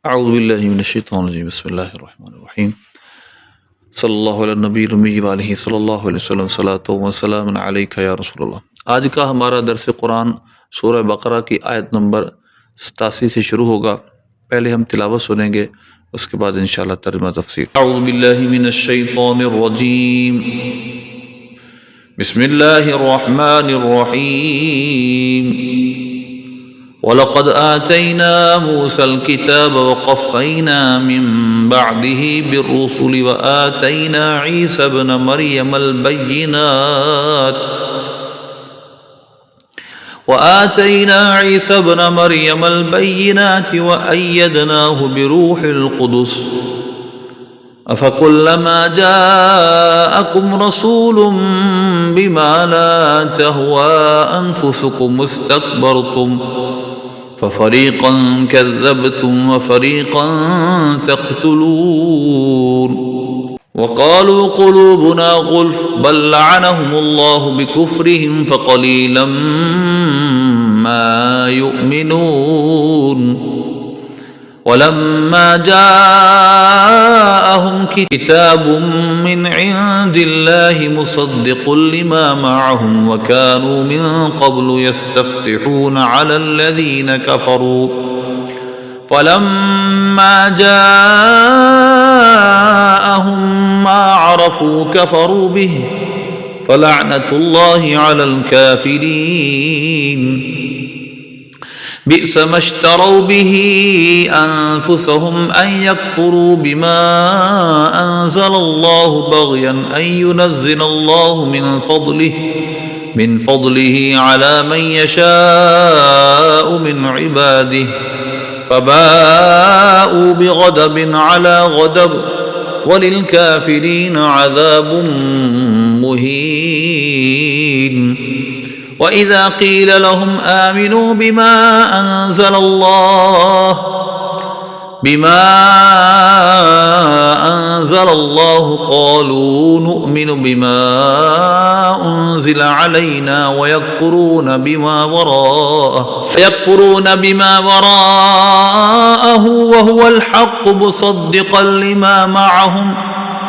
اعوذ باللہ من الشیطان الرجیم بسم اللہ الرحمن الرحیم صلی اللہ علیہ نبی الامی وآلہ صلی اللہ علیہ وسلم صلاۃ و سلام علیک یا رسول اللہ۔ آج کا ہمارا درس قرآن سورہ بقرہ کی آیت نمبر 87 سے شروع ہوگا۔ پہلے ہم تلاوت سنیں گے، اس کے بعد انشاءاللہ ترجمہ تفسیر۔ اعوذ باللہ من الشیطان الرجیم بسم اللہ الرحمن الرحیم۔ وَلَقَدْ آتَيْنَا مُوسَى الْكِتَابَ وَقَفَّيْنَا مِن بَعْدِهِ بِالرُّسُلِ وَآتَيْنَا عِيسَى ابْنَ مَرْيَمَ الْبَيِّنَاتِ وَأَيَّدْنَاهُ بِرُوحِ الْقُدُسِ أَفَكُلَّمَا جَاءَكُمْ رَسُولٌ بِمَا لَا تَهْوَىٰ أَنفُسُكُمُ اسْتَكْبَرْتُمْ فَفَرِيقًا كَذَّبْتُمْ وَفَرِيقًا تَقْتُلُونَ وَقَالُوا قُلُوبُنَا غُلْفٌ بَل لَّعَنَهُمُ اللَّهُ بِكُفْرِهِمْ فَقَلِيلًا مَّا يُؤْمِنُونَ وَلَمَّا جَاءَهُمْ كِتَابٌ مِّنْ عِندِ اللَّهِ مُصَدِّقٌ لِّمَا مَعَهُمْ وَكَانُوا مِن قَبْلُ يَسْتَفْتِحُونَ عَلَى الَّذِينَ كَفَرُوا فَلَمَّا جَاءَهُم مَّا عَرَفُوا كَفَرُوا بِهِ فَلَعْنَةُ اللَّهِ عَلَى الْكَافِرِينَ بئس ما اشتروا به أنفسهم أن يكفروا بما أنزل الله بغيا أن ينزل الله من فضله على من يشاء من عباده فباءوا بغضب على غضب وللكافرين عذاب مهين وَإِذَا قِيلَ لَهُمْ آمِنُوا بِمَا أَنزَلَ اللَّهُ قَالُوا نُؤْمِنُ بِمَا أُنزِلَ عَلَيْنَا وَيَكْفُرُونَ بِمَا وَرَاءَهُ وَهُوَ الْحَقُّ مُصَدِّقًا لِمَا مَعَهُمْ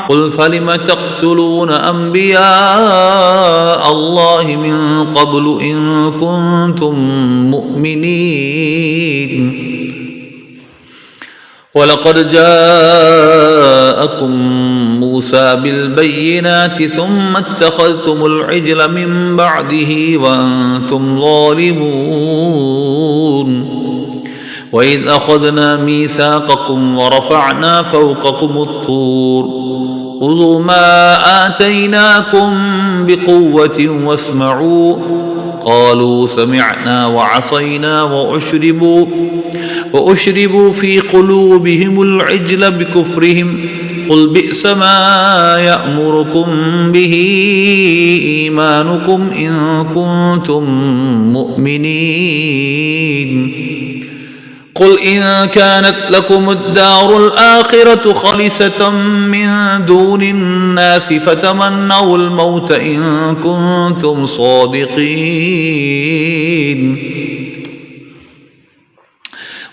قل فلم تقتلون انبیاء اللہ من قبل ان کنتم مؤمنین وَلَقَدْ جَاءَكُم مُوسَى بِالْبَيِّنَاتِ ثُمَّ اتَّخَذْتُمُ الْعِجْلَ مِن بَعْدِهِ وَأَنتُمْ ظَالِمُونَ وَإِذْ أَخَذْنَا مِيثَاقَكُمْ وَرَفَعْنَا فَوْقَكُمُ الطُّورَ خُذُوا مَا آتَيْنَاكُمْ بِقُوَّةٍ وَاسْمَعُوا قَالُوا سَمِعْنَا وَعَصَيْنَا وَأُشْرِبُوا فِي قُلُوبِهِمُ الْعِجْلَ بِكُفْرِهِمْ قُلْ بِئْسَ مَا يَأْمُرُكُمْ بِهِ إِيمَانُكُمْ إِن كُنتُم مُّؤْمِنِينَ قل إن كانت لكم الدار الآخرة خالصة من دون الناس فتمنوا الموت إن كنتم صادقين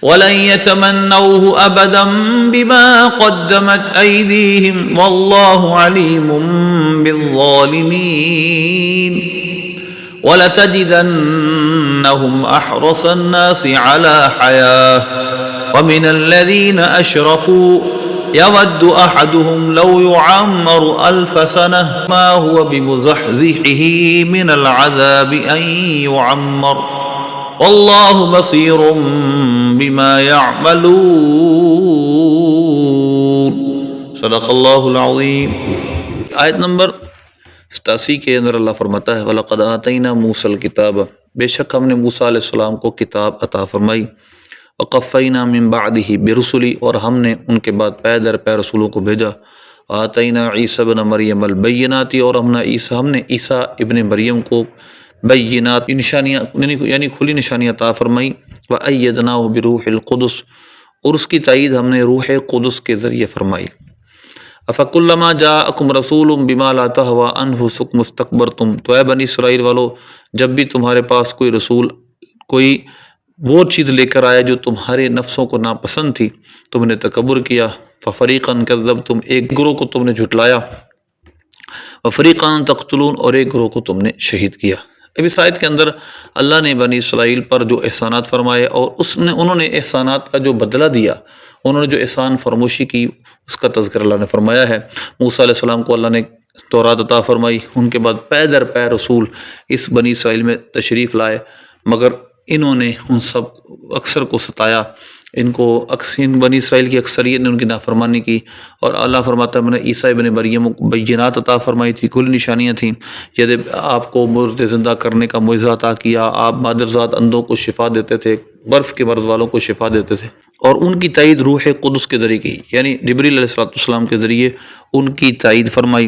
ولن يتمنوه أبدا بما قدمت أيديهم والله عليم بالظالمين وَلَتَجِدَنَّهُمْ أَحْرَصَ النَّاسِ عَلَى حَيَاةٍ وَمِنَ الَّذِينَ أَشْرَكُوا يَوَدُّ أَحَدُهُمْ لَوْ يُعَمَّرُ أَلْفَ سَنَةٍ مَا هُوَ بِمُزَحْزِحِهِ مِنَ الْعَذَابِ أَن يُعَمَّرَ وَاللَّهُ بَصِيرٌ بِمَا يَعْمَلُونَ صدق اللہ العظیم۔ آیت نمبر 87 کے اندر اللہ فرماتا ہے وَلَقَدْ آتَيْنَا مُوسَى الْكِتَابَ، بے شک ہم نے موسیٰ علیہ السلام کو کتاب عطا فرمائی، وَقَفَّيْنَا مِن بَعْدِهِ بِرُسُلِ، اور ہم نے ان کے بعد پے در پے رسولوں کو بھیجا، آتَيْنَا عِيسَى ابْنَ مَرْيَمَ الْبَيِّنَاتِ، اور ہم نے عیسیٰ ابن مریم کو بینات نشانیاں یعنی کھلی نشانیاں عطا فرمائی، وَأَيَّدْنَاهُ بِرُوحِ الْقُدُسِ، اور اس کی تائید ہم نے روح قدس کے ذریعے فرمائی۔ افکلما جاءکم رسول بما لا تهوى انفسکم استکبرتم، تو اے بنی اسرائیل والو، جب بھی تمہارے پاس کوئی رسول کوئی وہ چیز لے کر آیا جو تمہارے نفسوں کو ناپسند تھی، تم نے تکبر کیا، ففریقاً کذبتم، ایک گروہ کو تم نے جھٹلایا، وفریقاً تقتلون، اور ایک گروہ کو تم نے شہید کیا۔ اب اس آیت کے اندر اللہ نے بنی اسرائیل پر جو احسانات فرمائے اور انہوں نے احسانات کا جو بدلہ دیا، انہوں نے جو احسان فرموشی کی، اس کا تذکر اللہ نے فرمایا ہے۔ موسیٰ علیہ السلام کو اللہ نے تورات عطا فرمائی، ان کے بعد پے در پے رسول اس بنی اسرائیل میں تشریف لائے، مگر انہوں نے ان سب اکثر کو ستایا، ان بنی اسرائیل کی اکثریت نے ان کی نافرمانی کی، اور اللہ فرماتا ہے میں نے عیسیٰ ابن مریم کو بینات عطا فرمائی تھی، کل نشانیاں تھیں، یعنی آپ کو مردے زندہ کرنے کا معجزہ عطا کیا، آپ مادرزاد اندھوں کو شفا دیتے تھے، برس کے مرض والوں کو شفا دیتے تھے، اور ان کی تائید روح قدس کے ذریعے کی، یعنی جبریل علیہ السلام کے ذریعے ان کی تائید فرمائی۔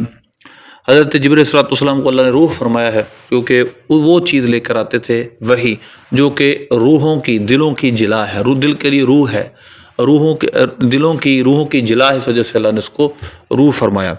حضرت جبریل علیہ السلام کو اللہ نے روح فرمایا ہے، کیونکہ وہ چیز لے کر آتے تھے وہی جو کہ روحوں کی، دلوں کی جلا ہے، دل کے لیے روح ہے، روحوں کی جلا ہے، اس وجہ سے اللہ نے اس کو روح فرمایا۔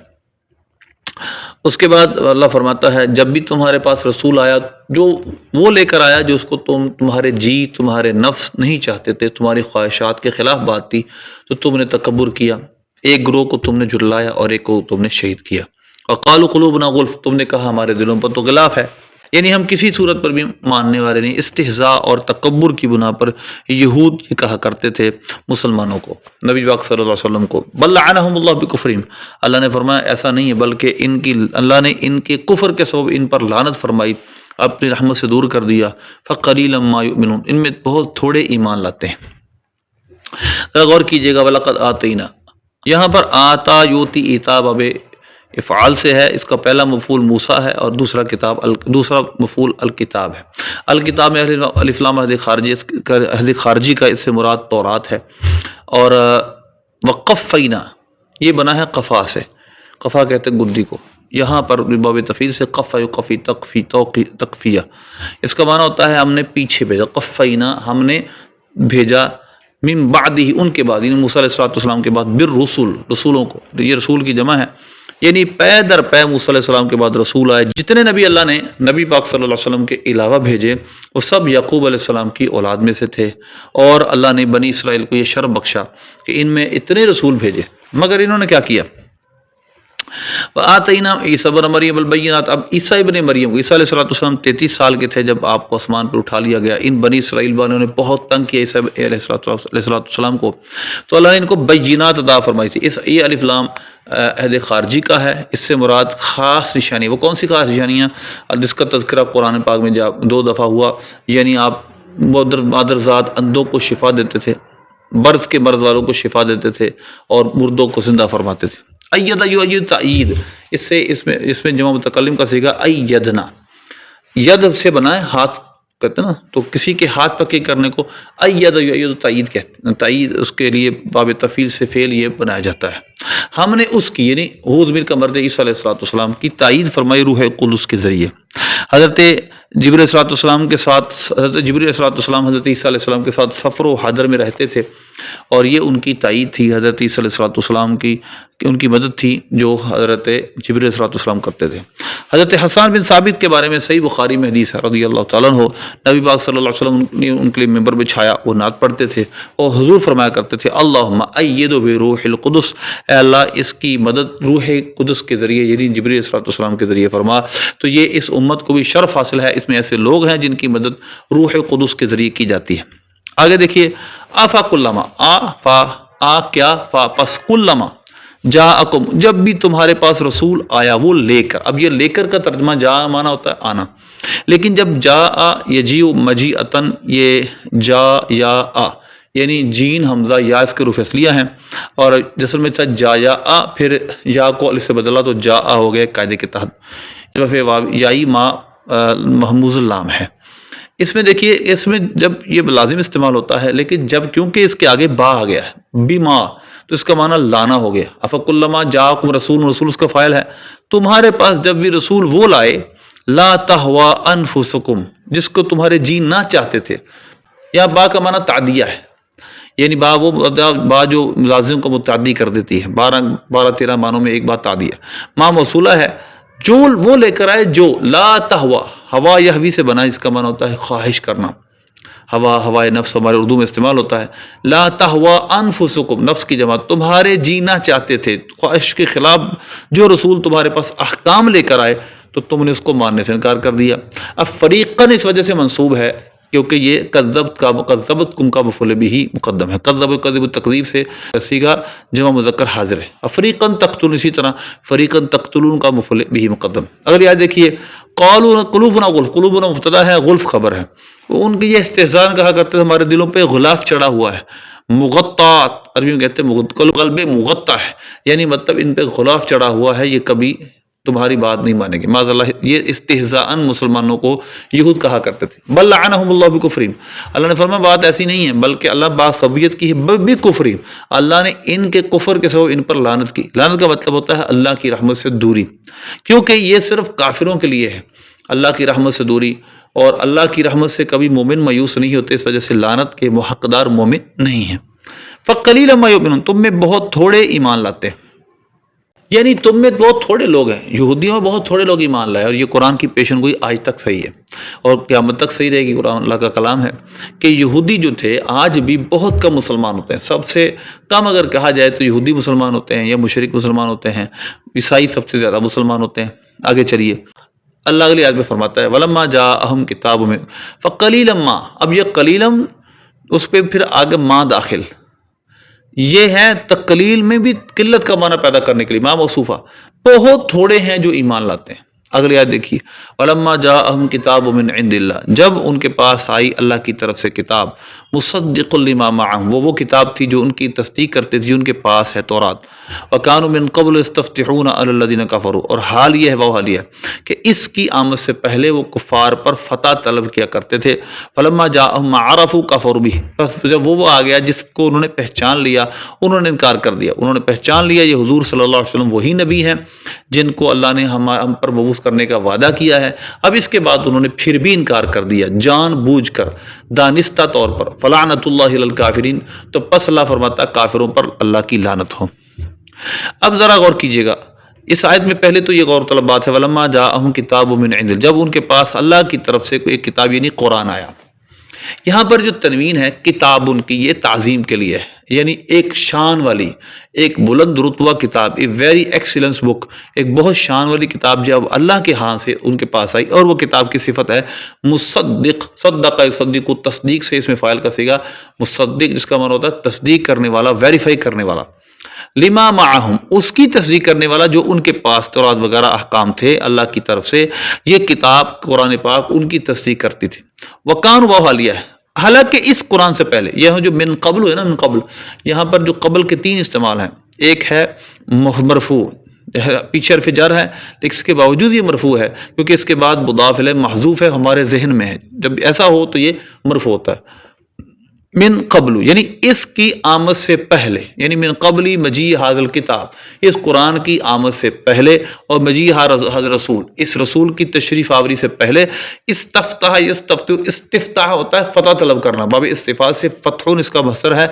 اس کے بعد اللہ فرماتا ہے جب بھی تمہارے پاس رسول آیا، جو وہ لے کر آیا جو اس کو تمہارے تمہارے نفس نہیں چاہتے تھے، تمہاری خواہشات کے خلاف بات تھی، تو تم نے تکبر کیا، ایک گروہ کو تم نے جھٹلایا اور ایک کو تم نے شہید کیا۔ وقالوا قلوبنا غلف، تم نے کہا ہمارے دلوں پر تو غلاف ہے، یعنی ہم کسی صورت پر بھی ماننے والے نہیں۔ استہزاء اور تکبر کی بنا پر یہود یہ کہا کرتے تھے مسلمانوں کو، نبی پاک صلی اللہ علیہ وسلم کو، بل لعنہم اللہ بکفرہم، اللہ نے فرمایا ایسا نہیں ہے، بلکہ اللہ نے ان کے کفر کے سبب ان پر لعنت فرمائی، اپنی رحمت سے دور کر دیا۔ فقلیلا ما یؤمنون، ان میں بہت تھوڑے ایمان لاتے ہیں۔ ذرا غور کیجیے گا، وَلَقَدْ آتَيْنَا، یہاں پر آتا یوتی ایتا باب افعال سے ہے، اس کا پہلا مفعول موسیٰ ہے اور دوسرا مفعول الکتاب ہے۔ الکتاب میں الف لام حدیث خارجی کا اس سے مراد تورات ہے، اور وقفینا یہ بنا ہے قفا سے، قفا کہتے ہیں گدی کو، یہاں پر باب تفعیل سے قفا یقفی تقفیہ، اس کا معنی ہوتا ہے ہم نے پیچھے بھیجا، قفینا ہم نے بھیجا، من بعد ہی ان کے بعد، یعنی موسیٰ علیہ السلام کے بعد، بالرسول رسولوں کو، یہ رسول کی جمع ہے، یعنی پے در پے موسیٰ علیہ السلام کے بعد رسول آئے، جتنے نبی اللہ نے نبی پاک صلی اللہ علیہ وسلم کے علاوہ بھیجے وہ سب یعقوب علیہ السلام کی اولاد میں سے تھے، اور اللہ نے بنی اسرائیل کو یہ شرف بخشا کہ ان میں اتنے رسول بھیجے، مگر انہوں نے کیا کیا؟ وآتینا عیسیٰ ابن مریم البینات، اب عیسیٰ ابن مریم کو، عیسیٰ علیہ السلام 33 سال کے تھے جب آپ کو آسمان پر اٹھا لیا گیا، ان بنی اسرائیل والوں نے بہت تنگ کیا عیسیٰ علیہ السلام کو، تو اللہ نے ان کو بینات عطا فرمائی تھی۔ یہ الف لام عہد خارجی کا ہے، اس سے مراد خاص نشانی، وہ کون سی خاص نشانیاں جس کا تذکرہ قرآن پاک میں 2 دفعہ ہوا، یعنی آپ مادرزاد اندھوں کو شفا دیتے تھے، برس کے مرض والوں کو شفا دیتے تھے، اور مردوں کو زندہ فرماتے تھے۔ ایدہ یؤید تعید، اس میں جمع متکلم کا صیغہ ایدنا، ید سے بنا ہے ہاتھ کہتے ہیں نا، تو کسی کے ہاتھ پکے کرنے کو ایدہ یؤید تعید کہتے ہیں، تعید اس کے لیے باب تفعیل سے فعل یہ بنایا جاتا ہے۔ ہم نے اس کی یعنی ضمیر کا مرد عیسیٰ علیہ السلام کی تائید فرمائی روح قدس کے ذریعے۔ حضرت جبریل علیہ السلام کے ساتھ، حضرت جبریل علیہ السلام حضرت عیسیٰ علیہ السلام کے ساتھ سفر و حضر میں رہتے تھے، اور یہ ان کی تائید تھی، حضرت عیسیٰ علیہ السلام کی، ان کی مدد تھی جو حضرت جبریل علیہ السلام کرتے تھے۔ حضرت حسان بن ثابت کے بارے میں صحیح بخاری میں حدیث ہے رضی اللہ تعالیٰ عنہ، نبی پاک صلی اللہ علیہ وسلم نے ان کے لیے ممبر بچھایا، وہ نعت پڑھتے تھے اور حضور فرمایا کرتے تھے اللہم ایدہ بروح القدس، اے اللہ اس کی مدد روح قدس کے ذریعے، یعنی جبریل علیہ السلام کے ذریعے فرما۔ تو یہ اس امت کو بھی شرف حاصل ہے، اس میں ایسے لوگ ہیں جن کی مدد روح قدس کے ذریعے کی جاتی ہے۔ آگے دیکھیے، آفا کلما، آ کیا، فا پس کلما جاءکم، جب بھی تمہارے پاس رسول آیا، وہ لے کر، اب یہ لے کر کا ترجمہ جا مانا ہوتا ہے آنا، لیکن جب جاء یجیء مجیئتن، یہ جا یا آ، یعنی جین حمزہ یا اس کے حروف اصلیہ ہیں، اور جیسے میں تھا جا یا آ، پھر یا کو الف سے بدلا تو جا آ ہو گئے قاعدے کے تحت، یائی ما محموز اللام ہے۔ اس میں دیکھیے، اس میں جب یہ لازم استعمال ہوتا ہے، لیکن جب کیونکہ اس کے آگے با آ گیا ہے، بما، تو اس کا معنی لانا ہو گیا۔ افکلما جاءکم رسول، رسول اس کا فاعل ہے، تمہارے پاس جب بھی رسول وہ لائے، لا تہوا انفسکم، جس کو تمہارے جی نہ چاہتے تھے، یا با کا معنی تعدیہ ہے، یعنی با جو لازم کو متعدی کر دیتی ہے، 12-13 معنوں میں ایک بات تعدیہ، ما موصولہ ہے، جو وہ لے کر آئے جو لا تہوا، ہوا یہوی سے بنا، اس کا معنی ہوتا ہے خواہش کرنا، ہوائے نفس ہمارے اردو میں استعمال ہوتا ہے. لا تہوا انفسکم، نفس کی جمع، تمہارے جینا چاہتے تھے خواہش کے خلاف جو رسول تمہارے پاس احکام لے کر آئے تو تم نے اس کو ماننے سے انکار کر دیا. اب فریقاً اس وجہ سے منصوب ہے کیونکہ یہ کذبتکم کا مفعول بھی مقدم ہے. کذب تکذیب سے صیغہ جمع مذکر حاضر ہے. فریقاً تقتلون، اسی طرح فریقاً تقتلون کا مفعول بھی مقدم. اگر یاد دیکھیے قالوا قلوبنا غلف، قلوبنا مبتدا ہے، غلف خبر ہے. ان کی یہ استحزان کہا کرتے تھے ہمارے دلوں پہ غلاف چڑھا ہوا ہے. مغطات عربی میں کہتے ہیں قلب مغطا ہے، یعنی مطلب ان پہ غلاف چڑھا ہوا ہے، یہ کبھی تمہاری بات نہیں مانیں گے معاذ اللہ. یہ استہزاءً مسلمانوں کو یہود کہا کرتے تھے. بل لعنہم اللہ بکفرہم، اللہ نے فرمایا بات ایسی نہیں ہے بلکہ اللہ باسببیت کی ہے بکفرہم، اللہ نے ان کے کفر کے سبب ان پر لعنت کی. لعنت کا مطلب ہوتا ہے اللہ کی رحمت سے دوری، کیونکہ یہ صرف کافروں کے لیے ہے اللہ کی رحمت سے دوری، اور اللہ کی رحمت سے کبھی مومن مایوس نہیں ہوتے، اس وجہ سے لعنت کے حقدار مومن نہیں ہیں. فقلیلا ما یؤمنون، تم میں بہت تھوڑے ایمان لاتے ہیں، یعنی تم میں بہت تھوڑے لوگ ہیں، یہودیوں میں بہت تھوڑے لوگ ایمان لائے. اور یہ قرآن کی پیشن گوئی آج تک صحیح ہے اور قیامت تک صحیح رہے گی. قرآن اللہ کا کلام ہے کہ یہودی جو تھے آج بھی بہت کم مسلمان ہوتے ہیں. سب سے کم اگر کہا جائے تو یہودی مسلمان ہوتے ہیں یا مشرک مسلمان ہوتے ہیں. عیسائی سب سے زیادہ مسلمان ہوتے ہیں. آگے چلیے اللہ اگلی آیت میں فرماتا ہے ولما جاءہم کتاب من فقلیلا ما، اب یہ قلیلم اس پہ پھر آگے ماں داخل، یہ ہے تقلیل میں بھی قلت کا معنی پیدا کرنے کے لیے ماں موصوفہ، بہت تھوڑے ہیں جو ایمان لاتے ہیں. اگلی آیت دیکھیے ولما جاءہم کتاب من عند اللہ، جب ان کے پاس آئی اللہ کی طرف سے کتاب مصدق لما معہم، وہ کتاب تھی جو ان کی تصدیق کرتے تھی، ان کے پاس ہے تورات. وکانوا من قبل یستفتحون علی الذین کفروا، اور حال یہ ہے وہ حال یہ ہے کہ اس کی آمد سے پہلے وہ کفار پر فتح طلب کیا کرتے تھے. فلما جاءہم ما عرفوا کفروا بہ، بس جب وہ آ گیا جس کو انہوں نے پہچان لیا انہوں نے انکار کر دیا. انہوں نے پہچان لیا یہ حضور صلی اللہ علیہ وسلم وہی نبی ہیں جن کو اللہ نے ہم پر مبعوث کرنے کا وعدہ کیا ہے. اب اس کے بعد انہوں نے پھر بھی انکار کر دیا جان بوجھ کر دانستہ طور پر. فلعنت اللہ علی الکافرین، تو پس اللہ فرماتا کافروں پر اللہ کی لعنت ہو. اب ذرا غور کیجئے گا اس آیت میں، پہلے تو یہ غور طلب بات ہے ولما جاءہم کتاب من عند، جب ان کے پاس اللہ کی طرف سے کوئی ایک کتاب یعنی قرآن آیا. یہاں پر جو تنوین ہے کتاب ان کی، یہ تعظیم کے لیے ہے، یعنی ایک شان والی، ایک بلند رتبہ کتاب، ایک ویری ایکسیلنس بک، ایک بہت شان والی کتاب جب اللہ کے ہاں سے ان کے پاس آئی. اور وہ کتاب کی صفت ہے مصدق، صدق یصدق، تصدیق سے اس میں فاعل کا صیغہ مصدق، جس کا معنی ہوتا ہے تصدیق کرنے والا، ویریفائی کرنے والا. لما معہم، اس کی تصدیق کرنے والا جو ان کے پاس تورات وغیرہ احکام تھے اللہ کی طرف سے، یہ کتاب قرآن پاک ان کی تصدیق کرتی تھی. وکانوا، وہ حالیہ ہے، حالانکہ اس قرآن سے پہلے، یہ جو من قبل ہے نا، من قبل، یہاں پر جو قبل کے تین استعمال ہیں. ایک ہے مرفوع، پیچھے حرف جر ہے لیکن اس کے باوجود یہ مرفوع ہے کیونکہ اس کے بعد مضاف الیہ محذوف ہے، ہمارے ذہن میں ہے. جب ایسا ہو تو یہ مرفوع ہوتا ہے. من قبل یعنی اس کی آمد سے پہلے، یعنی من قبل مجیء ھذا الکتاب، اس قرآن کی آمد سے پہلے، اور مجیء ھذا رسول، اس رسول کی تشریف آوری سے پہلے. استفتح یستفتح، استفتاح ہوتا ہے فتح طلب کرنا، باب استفعال سے فتح اس کا مصدر ہے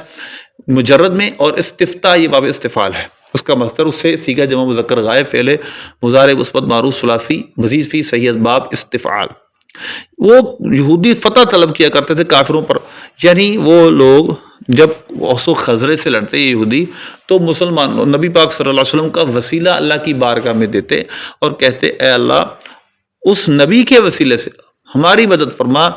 مجرد میں، اور استفتاح یہ باب استفعال ہے اس کا مصدر، اس سے صیغہ جمع مذکر غائب فعل مضارع مثبت معروف ثلاثی مزید فی صحیح باب استفعال. وہ یہودی فتح طلب کیا کرتے تھے کافروں پر، یعنی وہ لوگ جب اوس و خزرج سے لڑتے یہودی تو مسلمان نبی پاک صلی اللہ علیہ وسلم کا وسیلہ اللہ کی بارگاہ میں دیتے اور کہتے اے اللہ اس نبی کے وسیلے سے ہماری مدد فرما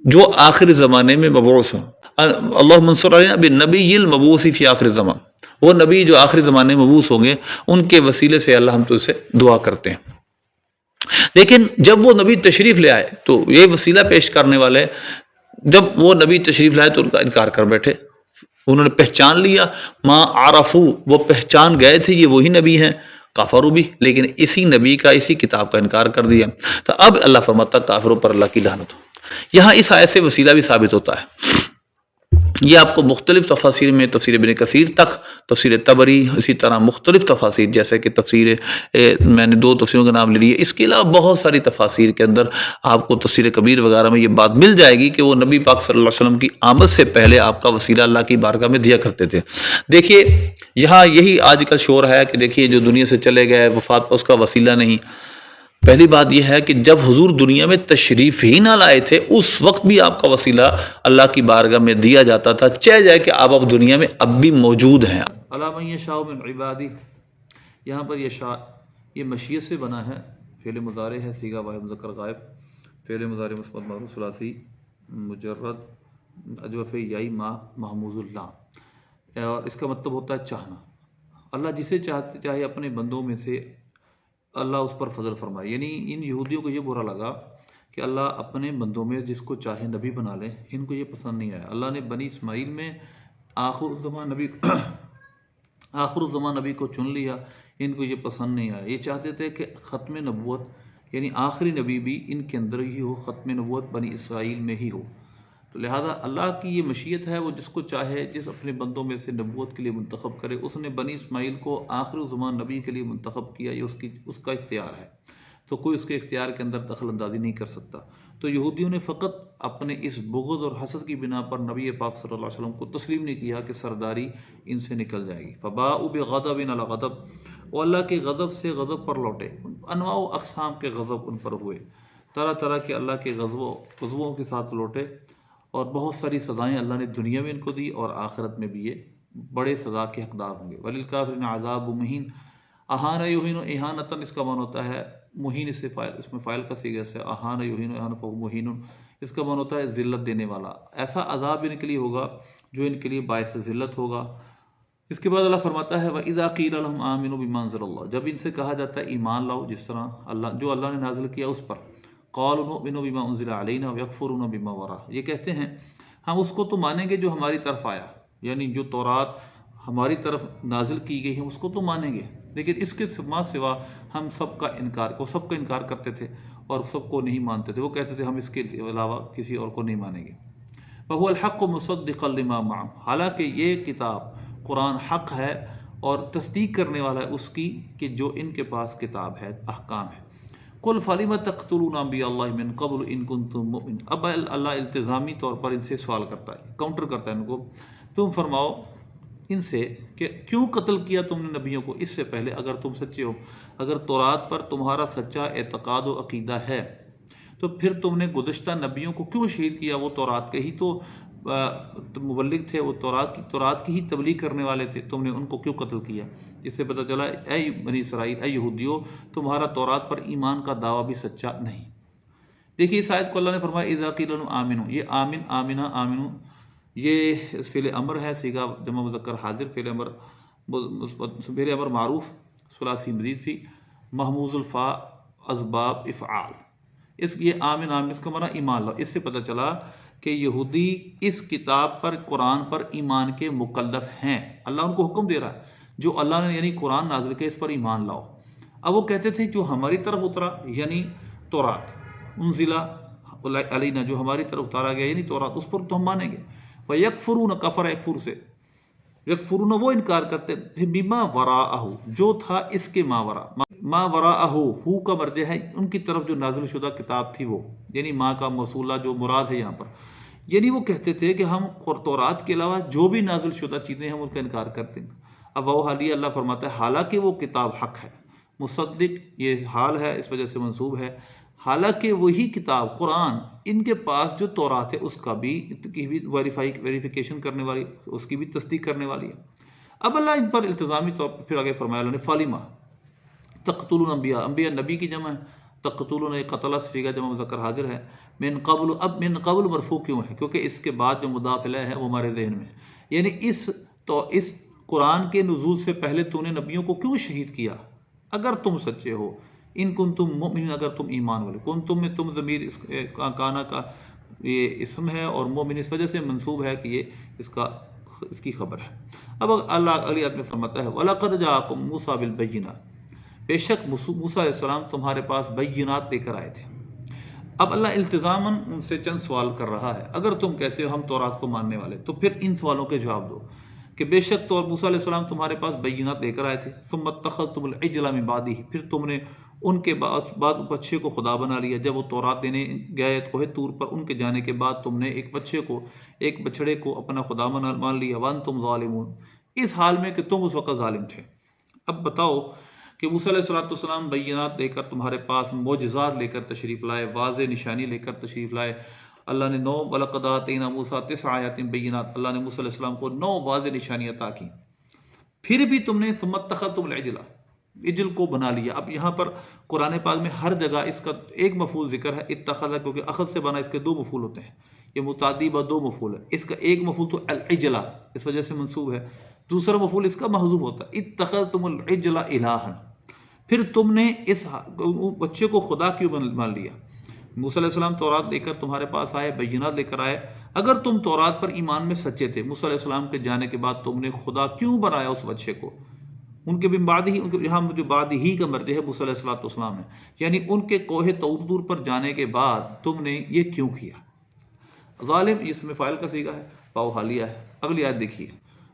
جو آخر زمانے میں مبعوث ہوں. اللہم انصر علینا بالنبی المبعوث فی آخر الزمان، وہ نبی جو آخری زمانے میں مبعوث ہوں گے ان کے وسیلے سے اللہ ہم تجھ سے دعا کرتے ہیں. لیکن جب وہ نبی تشریف لے آئے تو یہ وسیلہ پیش کرنے والے جب وہ نبی تشریف لائے تو ان کا انکار کر بیٹھے. انہوں نے پہچان لیا، ما عرفو، وہ پہچان گئے تھے یہ وہی نبی ہیں، کافروا بھی، لیکن اسی نبی کا اسی کتاب کا انکار کر دیا. تو اب اللہ فرماتا کافروں پر اللہ کی لعنت ہو. یہاں اس آیت سے وسیلہ بھی ثابت ہوتا ہے. یہ آپ کو مختلف تفاسیر میں تفسیر ابن کثیر تک، تفسیر طبری، اسی طرح مختلف تفاسیر جیسے کہ تفسیر میں نے 2 تفسیروں کا نام لے لیے، اس کے علاوہ بہت ساری تفاسیر کے اندر آپ کو تفسیر کبیر وغیرہ میں یہ بات مل جائے گی کہ وہ نبی پاک صلی اللہ علیہ وسلم کی آمد سے پہلے آپ کا وسیلہ اللہ کی بارگاہ میں دیا کرتے تھے. دیکھیے یہاں یہی آج کل شور ہے کہ دیکھیے جو دنیا سے چلے گئے وفات پر اس کا وسیلہ نہیں. پہلی بات یہ ہے کہ جب حضور دنیا میں تشریف ہی نہ لائے تھے اس وقت بھی آپ کا وسیلہ اللہ کی بارگاہ میں دیا جاتا تھا، چاہے جائے کہ آپ اب دنیا میں اب بھی موجود ہیں۔ علامہ یشاء من عبادی، یہاں پر یشاء یہ مشیت سے بنا ہے، فعل مضارع ہے، صیغہ واحد مذکر غائب، فعل مضارع مثبت معروف ثلاثی مجرد اجوف یائی ما محموز اللہ، اور اس کا مطلب ہوتا ہے چاہنا۔ اللہ جسے چاہے اپنے بندوں میں سے اللہ اس پر فضل فرمائے، یعنی ان یہودیوں کو یہ برا لگا کہ اللہ اپنے بندوں میں جس کو چاہے نبی بنا لے، ان کو یہ پسند نہیں آیا۔ اللہ نے بنی اسماعیل میں آخر الزمان نبی کو چن لیا، ان کو یہ پسند نہیں آیا۔ یہ چاہتے تھے کہ ختم نبوت یعنی آخری نبی بھی ان کے اندر ہی ہو، ختم نبوت بنی اسرائیل میں ہی ہو۔ تو لہٰذا اللہ کی یہ مشیت ہے، وہ جس کو چاہے، جس اپنے بندوں میں سے نبوت کے لیے منتخب کرے۔ اس نے بنی اسماعیل کو آخری زمان نبی کے لیے منتخب کیا، یہ اس کا اختیار ہے، تو کوئی اس کے اختیار کے اندر دخل اندازی نہیں کر سکتا۔ تو یہودیوں نے فقط اپنے اس بغض اور حسد کی بنا پر نبی پاک صلی اللہ علیہ وسلم کو تسلیم نہیں کیا کہ سرداری ان سے نکل جائے گی۔ فباءوا بغضب علی غضب، وہ اللہ کے غضب سے غضب پر لوٹے۔ انواع و اقسام کے غضب ان پر ہوئے، طرح طرح کے اللہ کے غضبوں کے ساتھ لوٹے، اور بہت ساری سزائیں اللہ نے دنیا میں ان کو دی، اور آخرت میں بھی یہ بڑے سزا کے حقدار ہوں گے۔ وَلِلْكَافِرِينَ عَذَابٌ مُهِينٌ، اہان یہین و اہانتاً اس کا معنی ہوتا ہے مہین، اس میں فاعل کا صیغہ سے اہان یہین و اہان فہو مہین، اس کا معنی ہوتا ہے ذلت دینے والا۔ ایسا عذاب ان کے لیے ہوگا جو ان کے لیے باعث ذلت ہوگا۔ اس کے بعد اللہ فرماتا ہے وَإِذَا قِيلَ لَهُمْ آمِنُوا بِمَا أَنزَلَ اللَّهُ، جب ان سے کہا جاتا ہے ایمان لاؤ جس طرح جو اللہ نے نازل کیا اس پر، قَالُوا نُؤْمِنُ بِمَا أُنزِلَ عَلَيْنَا وَيَكْفُرُونَ بِمَا وَرَاءَهُ، یہ کہتے ہیں ہم اس کو تو مانیں گے جو ہماری طرف آیا، یعنی جو تورات ہماری طرف نازل کی گئی ہے اس کو تو مانیں گے، لیکن اس کے سوا ہم سب کا انکار کرتے تھے اور سب کو نہیں مانتے تھے۔ وہ کہتے تھے ہم اس کے علاوہ کسی اور کو نہیں مانیں گے۔ فَهُوَ الْحَقُّ مُصَدِّقًا لِمَا مَعَهُ، حالانکہ یہ کتاب قرآن حق ہے اور تصدیق کرنے والا ہے اس کی کہ جو ان کے پاس کتاب ہے، احکام ہے۔ قُلْ فَلِمَ تَقْتُلُونَ أَنْبِيَاءَ اللَّهِ مِنْ قَبْلُ إِن كُنتُم مُؤْمِنِينَ، اب اللہ التزامی طور پر ان سے سوال کرتا ہے، کاؤنٹر کرتا ہے ان کو، تم فرماؤ ان سے کہ کیوں قتل کیا تم نے نبیوں کو اس سے پہلے اگر تم سچے ہو، اگر تورات پر تمہارا سچا اعتقاد و عقیدہ ہے تو پھر تم نے گزشتہ نبیوں کو کیوں شہید کیا؟ وہ تورات کے ہی تو مبلغ تھے، وہ تورات کی ہی تبلیغ کرنے والے تھے، تم نے ان کو کیوں قتل کیا؟ اس سے پتہ چلا اے بنی اسرائیل، اے یہودیو، تمہارا تورات پر ایمان کا دعویٰ بھی سچا نہیں۔ دیکھیے اس آیت کو اللہ نے فرمایا اذا قیل لهم آمنوا، یہ آمن، آمنہ، آمنو، یہ فعل امر ہے، صیغہ جمع مذکر حاضر، فعل امر معروف ثلاثی مزید فی محموز الفاء اسباب افعال، یہ آمن اس کا معنی ایمان لاؤ۔ اس سے پتہ چلا کہ یہودی اس کتاب پر، قرآن پر ایمان کے مکلف ہیں، اللہ ان کو حکم دے رہا ہے جو اللہ نے یعنی قرآن نازل کیا اس پر ایمان لاؤ۔ اب وہ کہتے تھے جو ہماری طرف اترا یعنی تورات، انزلہ علینا، جو ہماری طرف اتارا گیا یعنی تورات، اس پر تو ہم مانیں گے۔ وَيَكْفُرُونَ کفر یکفر سے، یکفرون وہ انکار کرتے تھے بما وراءہ، جو تھا اس کے ما وراء، ما وراءہ ہو کا مرجع ہے ان کی طرف جو نازل شدہ کتاب تھی وہ، یعنی ما کا موصولہ جو مراد ہے یہاں پر، یعنی وہ کہتے تھے کہ ہم تورات کے علاوہ جو بھی نازل شدہ چیزیں ہم ان کا انکار کرتے ہیں۔ اب وہ حالیہ اللہ فرماتا ہے حالانکہ وہ کتاب حق ہے، مصدق یہ حال ہے اس وجہ سے منصوب ہے، حالانکہ وہی کتاب قرآن ان کے پاس جو تورات ہے اس کا بھی ویریفیکیشن کرنے والی، اس کی بھی تصدیق کرنے والی ہے۔ اب اللہ ان پر التزامی طور پر پھر آگے فرمایا اللہ نے فالما تقتلون انبیاء، انبیاء نبی کی جمع ہے، تقتلون قتل صیغہ جمع مذکر حاضر ہے، من قبل، اب من قبل مرفوع کیوں ہے؟ کیونکہ اس کے بعد جو مضاف الیہ ہے وہ ہمارے ذہن میں ہے، یعنی اس قرآن کے نزول سے پہلے تو نے نبیوں کو کیوں شہید کیا اگر تم سچے ہو؟ ان کنتم مؤمنین، اگر تم ایمان والے، کنتم میں تم ضمیر کانا کا یہ اسم ہے اور مومن اس وجہ سے منصوب ہے کہ یہ اس کی خبر ہے۔ اب اللہ اگلی آیت میں فرماتا ہے وَلَقَدْ جَاءَكُم مُوسَىٰ بِالْبَيِّنَاتِ، بے شک موسیٰ علیہ السلام تمہارے پاس بینات لے کر آئے تھے۔ اب اللہ التزاماً ان سے چند سوال کر رہا ہے، اگر تم کہتے ہو ہم تورات کو ماننے والے تو پھر ان سوالوں کے جواب دو کہ بے شک تو موسیٰ علیہ السلام تمہارے پاس بینات لے کر آئے تھے، ثم اتخذتم العجل من بعدہ، پھر تم نے ان کے بعد بچے کو خدا بنا لیا۔ جب وہ تورات دینے گئے کوہ طور پر، ان کے جانے کے بعد تم نے ایک بچڑے کو اپنا خدا مان لیا، وانتم ظالمون، اس حال میں کہ تم اس وقت ظالم تھے۔ اب بتاؤ کہ موسیٰ علیہ السلام بینات لے کر تمہارے پاس معجزات لے کر تشریف لائے، واضح نشانی لے کر تشریف لائے۔ اللہ نے وَلَقَدْ آتَيْنَا مُوسَىٰ 9 آیَاتٍ بَيِّنَاتٍ، اللہ نے موسیٰ علیہ السلام کو 9 واضح نشانیاں عطا کی، پھر بھی تم نے ثُمَّ اتَّخَذْتُمُ الْعِجْلَ، عجل کو بنا لیا۔ اب یہاں پر قرآن پاک میں ہر جگہ اس کا ایک مفعول ذکر ہے، اتخذ، کیونکہ اخذ سے بنا اس کے 2 مفعول ہوتے ہیں، یہ متعدی با 2 مفعول ہے، اس کا ایک مفعول تو العجلہ اس وجہ سے منصوب ہے، دوسرا مفعول اس کا محذوف ہوتا ہے، اتخذتم العجل الہا، پھر تم نے اس بچے کو خدا کیوں مان لیا؟ موسیٰ علیہ السلام تورات لے کر تمہارے پاس آئے، بینات لے کر آئے، اگر تم تورات پر ایمان میں سچے تھے، موسیٰ علیہ السلام کے جانے کے بعد تم نے خدا کیوں بنایا اس بچے کو؟ ان کے بعد ہی، یہاں جو بعد ہی کا مرجع ہے موسیٰ علیہ السلام ہے، یعنی ان کے کوہ طور پر جانے کے بعد تم نے یہ کیوں کیا؟ ظالم اس میں فاعل کا صیغہ ہے، واو حالیہ ہے۔ اگلی آیت دیکھیے،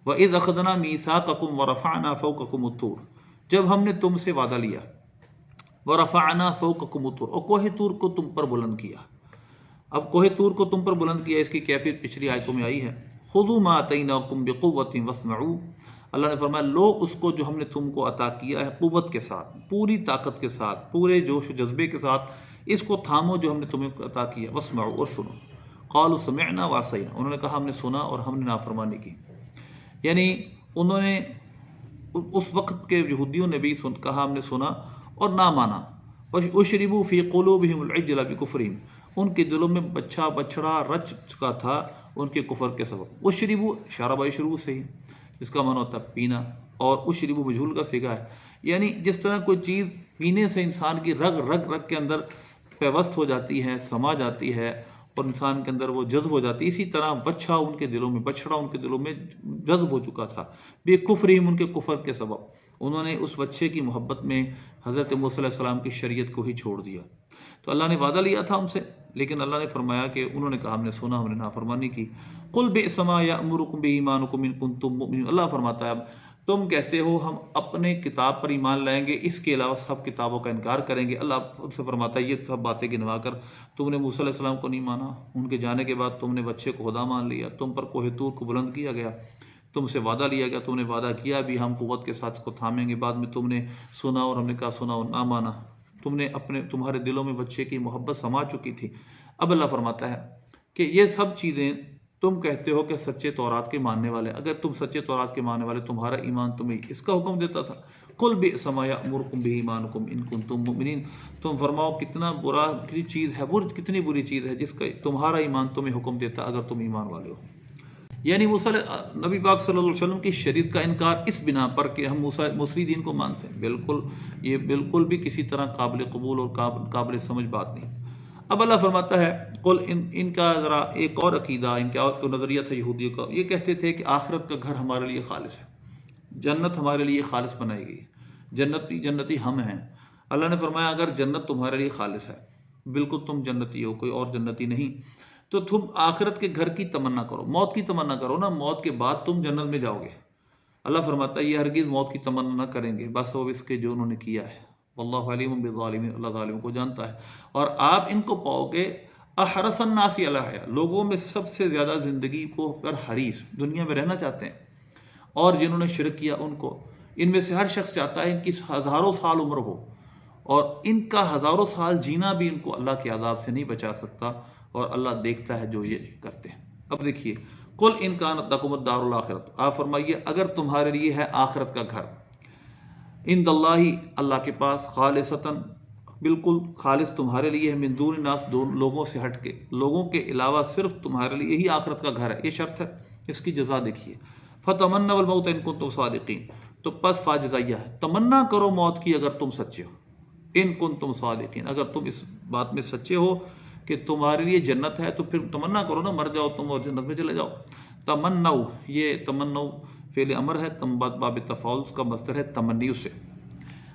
وَإِذْ أَخَذْنَا مِيثَاقَكُمْ وَرَفَعْنَا فَوْقَكُمُ الطُّورَ، جب ہم نے تم سے وعدہ لیا، وَرَفَعْنَا فَوْقَكُمُ الطُّورَ، اور کوہ طور کو تم پر بلند کیا۔ اب کوہ طور کو تم پر بلند کیا، اس کی کیفیت پچھلی آیتوں میں آئی ہے، خُذُوا مَا آتَيْنَاكُمْ بِقُوَّةٍ وَاسْمَعُوا، اللہ نے فرمایا لو اس کو جو ہم نے تم کو عطا کیا ہے قوت کے ساتھ، پوری طاقت کے ساتھ، پورے جوش و جذبے کے ساتھ اس کو تھامو جو ہم نے تمہیں عطا کیا، واسمعوا، اور سنو، قالوا سمعنا وعصینا، انہوں نے کہا ہم نے سنا اور ہم نے نافرمانی کی، یعنی انہوں نے اس وقت کے یہودیوں نے بھی کہا ہم نے سنا اور نہ مانا۔ وَأُشْرِبُوا فِي قُلُوبِهِمُ الْعِجْلَ بِكُفْرِهِمْ، ان کے دلوں میں بچڑا رچ چکا تھا ان کے کفر کے سبب۔ اشربو شرب یشربو سے ہی جس کا معنی ہوتا ہے پینا، اور اشربو مجھول کا صیغہ ہے، یعنی جس طرح کوئی چیز پینے سے انسان کی رگ رگ رگ کے اندر پیوست ہو جاتی ہے، سما جاتی ہے اور انسان کے اندر وہ جذب ہو جاتی ہے، اسی طرح بچڑا ان کے دلوں میں جذب ہو چکا تھا، بے کفرہم، ان کے کفر کے سبب، انہوں نے اس بچے کی محبت میں حضرت موسیٰ علیہ السلام کی شریعت کو ہی چھوڑ دیا۔ تو اللہ نے وعدہ لیا تھا ہم سے، لیکن اللہ نے فرمایا کہ انہوں نے کہا ہم نے سنا، ہم نے نافرمانی کی۔ قل بئس ما یأمرکم بہ ایمانکم ان کنتم مؤمنین، اللہ فرماتا ہے اب تم کہتے ہو ہم اپنے کتاب پر ایمان لائیں گے، اس کے علاوہ سب کتابوں کا انکار کریں گے۔ اللہ سے فرماتا ہے یہ سب باتیں گنوا کر تم نے موسیٰ علیہ السلام کو نہیں مانا، ان کے جانے کے بعد تم نے بچے کو خدا مان لیا، تم پر کوہ طور کو بلند کیا گیا، تم سے وعدہ لیا گیا، تم نے وعدہ کیا بھی ہم قوت کے ساتھ اس کو تھامیں گے، بعد میں تم نے سنا اور ہم نے کہا سنا اور نہ مانا، تمہارے دلوں میں بچے کی محبت سما چکی تھی۔ اب اللہ فرماتا ہے کہ یہ سب چیزیں تم کہتے ہو کہ سچے تورات کے ماننے والے، اگر تم سچے تورات کے ماننے والے، تمہارا ایمان تمہیں اس کا حکم دیتا تھا، قل بئس ما یأمرکم بہ ایمانکم ان کنتم مؤمنین، تم فرماؤ کتنا برا چیز ہے، کتنی بری چیز ہے جس کا تمہارا ایمان تمہیں حکم دیتا اگر تم ایمان والے ہو۔ یعنی نبی پاک صلی اللہ علیہ وسلم کی شریعت کا انکار اس بنا پر کہ ہم موصلی دین کو مانتے ہیں، یہ بالکل بھی کسی طرح قابل قبول اور قابل سمجھ بات نہیں۔ اب اللہ فرماتا ہے قل ان کا ذرا ایک اور عقیدہ، ان کا اور نظریہ تھا یہودیوں کا، یہ کہتے تھے کہ آخرت کا گھر ہمارے لیے خالص ہے، جنت ہمارے لیے خالص بنائی گئی، جنتی ہم ہیں۔ اللہ نے فرمایا اگر جنت تمہارے لیے خالص ہے، بالکل تم جنتی ہو، کوئی اور جنتی نہیں، تو تم آخرت کے گھر کی تمنا کرو، موت کی تمنا کرو نا، موت کے بعد تم جنت میں جاؤ گے۔ اللہ فرماتا ہے یہ ہرگز موت کی تمنا نہ کریں گے، بس وہ اس کے جو انہوں نے کیا ہے، واللہ علیم بالظالمین، اللہ ظالموں کو جانتا ہے۔ اور آپ ان کو پاؤ گے احرص الناس علی الحیاۃ، لوگوں میں سب سے زیادہ زندگی کو پر حریص، دنیا میں رہنا چاہتے ہیں، اور جنہوں نے شرک کیا ان کو، ان میں سے ہر شخص چاہتا ہے ان کی ہزاروں سال عمر ہو، اور ان کا ہزاروں سال جینا بھی ان کو اللہ کے عذاب سے نہیں بچا سکتا، اور اللہ دیکھتا ہے جو یہ کرتے ہیں۔ اب دیکھیے قل ان کانت لکم الدار الآخرۃ، آپ فرمائیے اگر تمہارے لیے ہے آخرت کا گھر، عند اللہ، اللہ کے پاس، خالصتاً، بالکل خالص تمہارے لیے ہے، من دون الناس، لوگوں سے ہٹ کے، لوگوں کے علاوہ صرف تمہارے لیے ہی آخرت کا گھر ہے، یہ شرط ہے، اس کی جزا دیکھیے، فتمنوا الموت ان کنتم صادقین، تو پس فاجزیہ ہے، تمنا کرو موت کی اگر تم سچے ہو، ان کنتم صادقین، اگر تم اس بات میں سچے ہو کہ تمہارے لیے جنت ہے تو پھر تمنا کرو نا، مر جاؤ تم اور جنت میں چلے جاؤ۔ تمنو، یہ تمنو فعل امر ہے، باب تفاعل کا مصدر ہے تمنی سے۔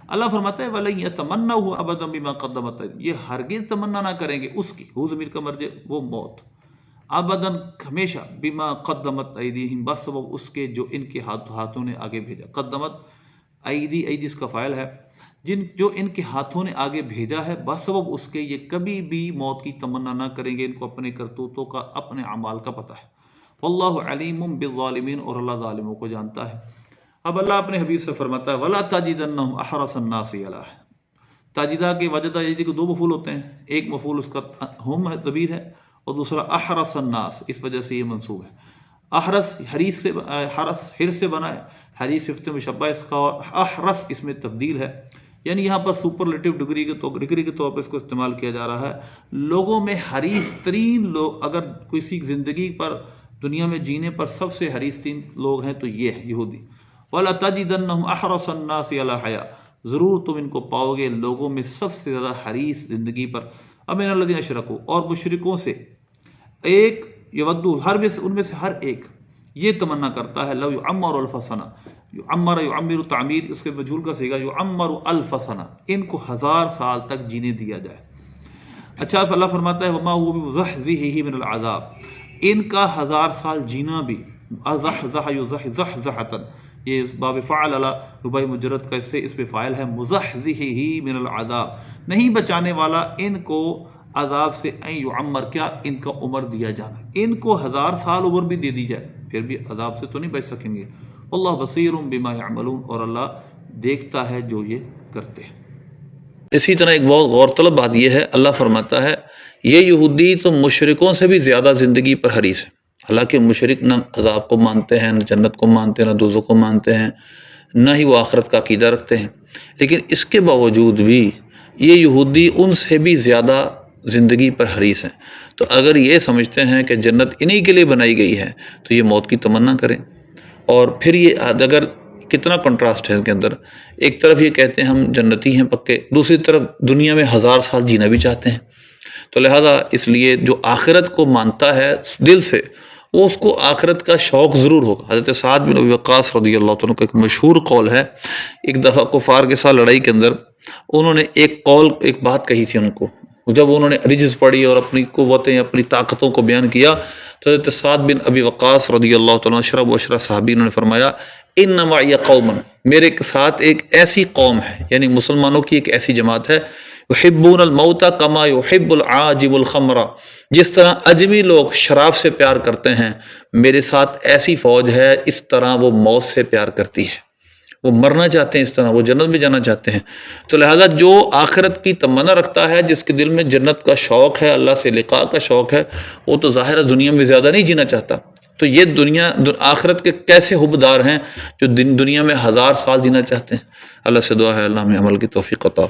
اللہ فرماتا ہے وَلَن يَتَمَنَّوْهُ أَبَدًا بِمَا قَدَّمَتْ أَيْدِيهِمْ، یہ ہرگز تمنا نہ کریں گے اس کی، ہو ضمیر کا مرجع وہ موت، ابداً ہمیشہ، بما قدمت ایدیہم، بس سبب اس کے جو ان کے ہاتھوں نے آگے بھیجا، قدمت ایدی اس کا فاعل ہے، جو ان کے ہاتھوں نے آگے بھیجا ہے، بس سبب اس کے یہ کبھی بھی موت کی تمنا نہ کریں گے، ان کو اپنے کرتوتوں کا، اپنے اعمال کا پتہ ہے۔ واللہ علیم بالظالمین، اور اللہ ظالموں کو جانتا ہے۔ اب اللہ اپنے حبیب سے فرماتا ہے وَلَا تَجِدَنَّهُمْ أَحْرَصَ النَّاسِ عَلَىٰ، تاجدہ کے وجدہ یہ کہ دو مفعول ہوتے ہیں، ایک مفعول اس کا ہم ہے ضمیر ہے اور دوسرا احرص الناس، اس وجہ سے یہ منصوب ہے۔ احرص حریص سے حرص سے بنا ہے، حریص صفت مشبہ اس کا، اور احرص اس میں تبدیل ہے، یعنی یہاں پر سپرلیٹو ڈگری کے طور پر اس کو استعمال کیا جا رہا ہے۔ لوگوں میں حریص ترین لوگ، اگر کسی زندگی پر دنیا میں جینے پر سب سے حریص ترین لوگ ہیں تو یہ ہے یہودی۔ وَلَا تَجِدَنَّهُمْ أَحْرَصَ النَّاسِ عَلَىٰ حَيَاةٍ، ضرور تم ان کو پاؤ گے لوگوں میں سب سے زیادہ حریص زندگی پر۔ امن الذین اشرکوا، اور مشرکوں سے ایک یودو، ان میں سے ہر ایک یہ تمنا کرتا ہے لو یعمر الف سنہ، یعمر یعمر تعمیر اس کے مجہول کا صیغہ، یعمر الف سنہ، ان کو 1000 سال تک جینے دیا جائے۔ اچھا اللہ فرماتا ہے وما هو بمزحزحہ من العذاب، ان کا 1000 سال جینا بھی، زحزح زحزحۃ، یہ باب فعل رباعی مجرد کا اس پہ فاعل ہے، مزحزحہ من العذاب، نہیں بچانے والا ان کو عذاب سے، این یعمر، کیا ان کا عمر دیا جانا، ان کو 1000 سال عمر بھی دے دی جائے پھر بھی عذاب سے تو نہیں بچ سکیں گے۔ واللہ بصیر بما یعملون، اور اللہ دیکھتا ہے جو یہ کرتے ہیں۔ اسی طرح ایک بہت غور طلب بات یہ ہے، اللہ فرماتا ہے یہ یہودی تو مشرکوں سے بھی زیادہ زندگی پر حریص ہے، حالانکہ مشرک نہ عذاب کو مانتے ہیں، نہ جنت کو مانتے ہیں، نہ دوزخ کو مانتے ہیں، نہ ہی وہ آخرت کا عقیدہ رکھتے ہیں، لیکن اس کے باوجود بھی یہ یہودی ان سے بھی زیادہ زندگی پر حریص ہیں۔ تو اگر یہ سمجھتے ہیں کہ جنت انہی کے لیے بنائی گئی ہے تو یہ موت کی تمنا کریں، اور پھر یہ اگر کتنا کنٹراسٹ ہے اس کے اندر، ایک طرف یہ کہتے ہیں ہم جنتی ہیں پکے، دوسری طرف دنیا میں 1000 سال جینا بھی چاہتے ہیں۔ تو لہذا اس لیے جو آخرت کو مانتا ہے دل سے، وہ اس کو آخرت کا شوق ضرور ہوگا۔ حضرت سعد بن ابی وقاص رضی اللہ عنہ کا ایک مشہور قول ہے، ایک دفعہ کفار کے ساتھ لڑائی کے اندر انہوں نے ایک بات کہی تھی ان کو، جب انہوں نے رجز پڑھی اور اپنی قوتیں، اپنی طاقتوں کو بیان کیا، تو حضرت سعد بن ابی وقاص رضی اللہ عنہ اشرف و اشرف صحابی، انہوں نے فرمایا ان معی قوما، میرے ساتھ ایک ایسی قوم ہے، یعنی مسلمانوں کی ایک ایسی جماعت ہے، یحبون الموت کما یحب العاجب الخمر، جس طرح اجمی لوگ شراب سے پیار کرتے ہیں، میرے ساتھ ایسی فوج ہے اس طرح وہ موت سے پیار کرتی ہے، وہ مرنا چاہتے ہیں اس طرح، وہ جنت میں جانا چاہتے ہیں۔ تو لہذا جو آخرت کی تمنا رکھتا ہے، جس کے دل میں جنت کا شوق ہے، اللہ سے لقاء کا شوق ہے، وہ تو ظاہر دنیا میں زیادہ نہیں جینا چاہتا۔ تو یہ آخرت کے کیسے حبدار ہیں جو دنیا میں 1000 سال جینا چاہتے ہیں۔ اللہ سے دعا ہے اللہ ہمیں عمل کی توفیق عطا